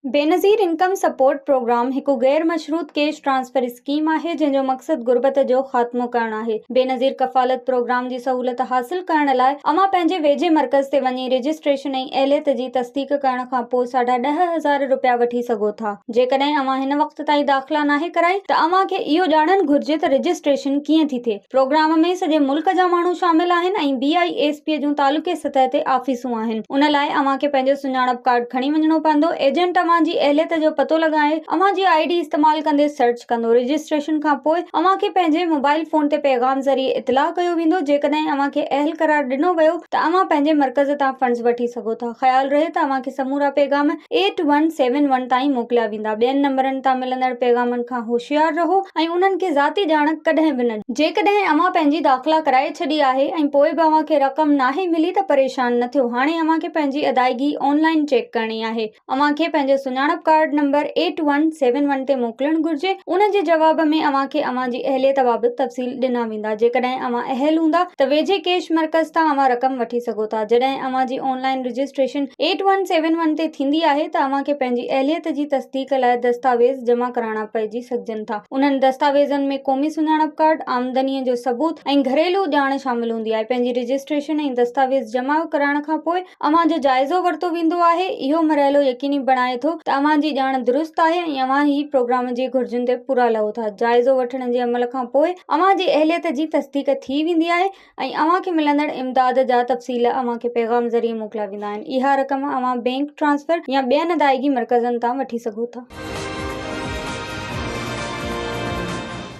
Benazir income support programme हिकु गैर मशरूत cash transfer scheme आहे जंहिंजो मक़सदु गुर्बत जो ख़ात्मो करणु आहे। बेनज़ीर कफ़ालत प्रोग्राम जी सहूलियत हासिल करण लाइ अव्हां पंहिंजे वेझे मर्कज़ ते वञी रजिस्ट्रेशन ऐं अहलियत जी तस्दीक़ करण खां पोइ ₹10,000 वठी सघो था। जेकॾहिं अव्हां हिन वक़्त ताईं दाख़िला नाहे कराई त अव्हां खे इहो ॼाणणु घुर्जे त रजिस्ट्रेशन कीअं थी थिए। प्रोग्राम में सॼे मुल्क जा माण्हू शामिल आहिनि ऐं BISP जूं तालुके सतह ते ऑफ़िसूं आहिनि। उन लाइ अव्हां खे पंहिंजो सुञाणप कार्ड खणी वञणो पवंदो। एजेंट अव्हां जी अहलियत जो पतो लॻाए अव्हां जी ID इस्तेमाल कंदे सर्च कंदो। रजिस्ट्रेशन खां पोइ अव्हां खे पंहिंजे मोबाइल फोन ते पैगाम ज़रिए इतलाह कयो वेंदो। जेकॾहिं अव्हां खे अहल करार ॾिनो वियो त अव्हां पंहिंजे मर्कज़ तां फंड्स वठी सघो था। ख़्याल रहे त अव्हां खे समूरा पैगाम 8171 ताईं मोकिलिया वेंदा। ॿियनि नंबरनि तां मिलंदड़ पैगामनि खां होशियार रहो ऐं उन्हनि खे ज़ाती ॼाण कॾहिं बि न ॾियो। जेकॾहिं अव्हां पंहिंजी दाख़िला कराए छॾी आहे ऐं पोइ बि अव्हां खे रक़म नाहे मिली त परेशान न थियो। हाणे अव्हां खे पंहिंजी अदायगी ऑनलाइन चेक करणी आहे। अव्हां खे पंहिंजो सुञाणप कार्ड नंबर 8171 ते मोकिलणु घुर्जे। उन जे जवाब में अव्हां खे अव्हां जी अहलियत बाबति तफ़सील ॾिना वेंदा। जेकॾहिं अव्हां अहल हूंदा त वेझे कैश मर्कज़ तां अव्हां रक़म वठी सघो था। जॾहिं अव्हां जी ऑनलाइन रजिस्ट्रेशन 8171 ते थींदी आहे त अव्हां खे पंहिंजी अहलियत जी तस्दीक़ लाइ दस्तावेज़ जमा कराइणा पइजी सघजनि था। उन्हनि दस्तावेज़नि में क़ौमी सुञाणप कार्ड, आमदनीअ जो सबूत ऐं घरेलू ॼाण शामिल हूंदी आहे। पंहिंजी रजिस्ट्रेशन ऐं दस्तावेज़ जमा कराइण खां पोइ अव्हां जो जाइज़ो वरितो वेंदो आहे। इहो मरहलो यकीनी बणाए थो त अव्हां जी ॼाण दुरुस्त आहे ऐं अव्हां ही प्रोग्राम जी घुर्जुनि ते पूरा लहो था। जाइज़ो वठण जे अमल खां पोइ अव्हां जी अहलियत जी तस्दीक़ थी वेंदी आहे ऐं अव्हां खे मिलंदड़ इमदाद जा तफ़सील अव्हां खे पैगाम ज़रिए मोकिलिया वेंदा आहिनि। इहा रक़म अव्हां बैंक ट्रांसफर या ॿियनि अदायगी मर्कज़नि तां वठी सघो था।